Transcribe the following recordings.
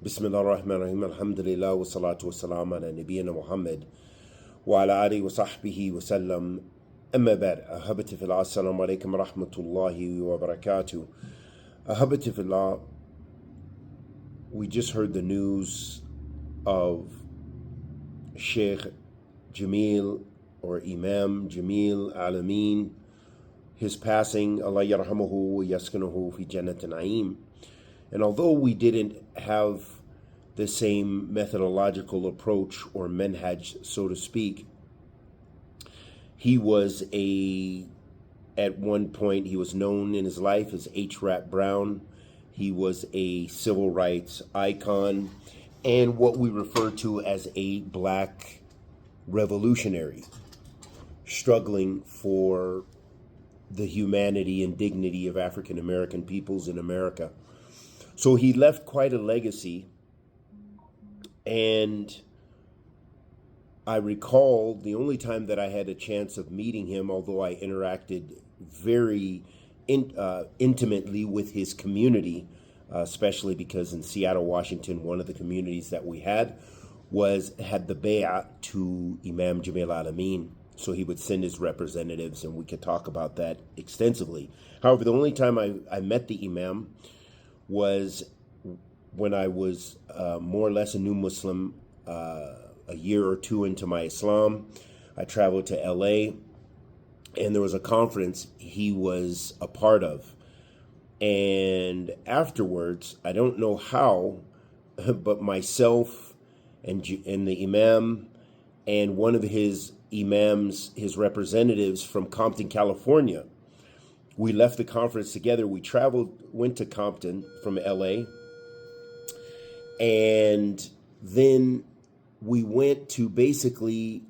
بسم الله الرحمن الرحيم الحمد لله والصلاة والسلام على نبينا محمد وعلى آله وصحبه وسلم أما بعد أحبتي في الله السلام عليكم ورحمة الله وبركاته. أحبتي في الله, we just heard the news of Sheikh Jamil or Imam Jamil Al-Amin, his passing. Allah yarhamuhu wa yaskinuhu fi jannat na'im. And although we didn't have the same methodological approach or manhaj, so to speak, he was at one point, he was known in his life as H. Rap Brown. He was a civil rights icon and what we refer to as a black revolutionary, struggling for the humanity and dignity of African American peoples in America. So he left quite a legacy, and I recall the only time that I had a chance of meeting him, although I interacted very intimately with his community, especially because in Seattle, Washington, one of the communities that we had the bay'ah to Imam Jamil Al-Amin. So he would send his representatives, and we could talk about that extensively. However, the only time I met the Imam was when I was more or less a new Muslim, a year or two into my Islam. I traveled to LA, and there was a conference he was a part of. And afterwards, I don't know how, but myself and the Imam and one of his Imams, his representatives from Compton, California, we left the conference together. We went to Compton from LA, and then we went to basically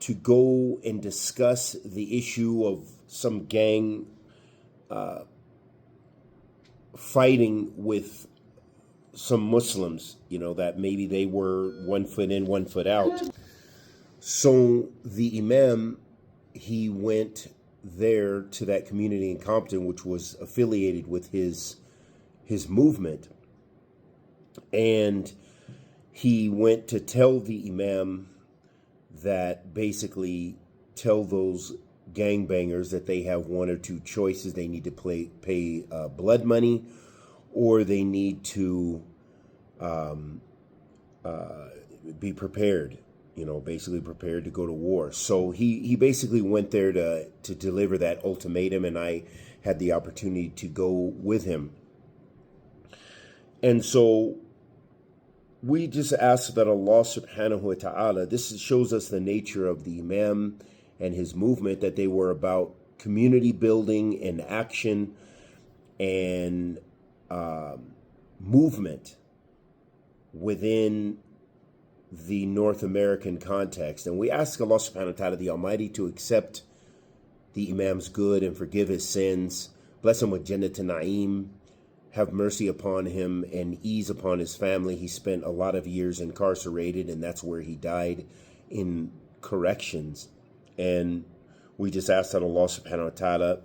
to go and discuss the issue of some gang fighting with some Muslims, that maybe they were 1 foot in, 1 foot out. So the Imam, he went there to that community in Compton, which was affiliated with his movement, and he went to tell the Imam that basically tell those gangbangers that they have one or two choices. They need to pay blood money, or they need to be prepared, basically prepared to go to war. So he basically went there to deliver that ultimatum, and I had the opportunity to go with him. And so we just ask that Allah subhanahu wa ta'ala, this shows us the nature of the Imam and his movement, that they were about community building and action and movement within the North American context. And we ask Allah subhanahu wa ta'ala, the Almighty, to accept the Imam's good and forgive his sins, bless him with Jannat Na'im, have mercy upon him and ease upon his family. He spent a lot of years incarcerated, and that's where he died, in corrections. And we just ask that Allah subhanahu wa ta'ala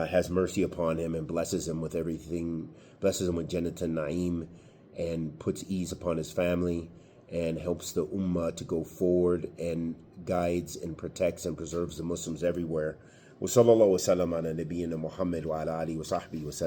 has mercy upon him and blesses him with everything, blesses him with Jannat Na'im, and puts ease upon his family, and helps the ummah to go forward, and guides and protects and preserves the Muslims everywhere. Wa sallallahu wa sallam ala nabiyyina Muhammad wa ala alihi wa sahbihi wa sallam.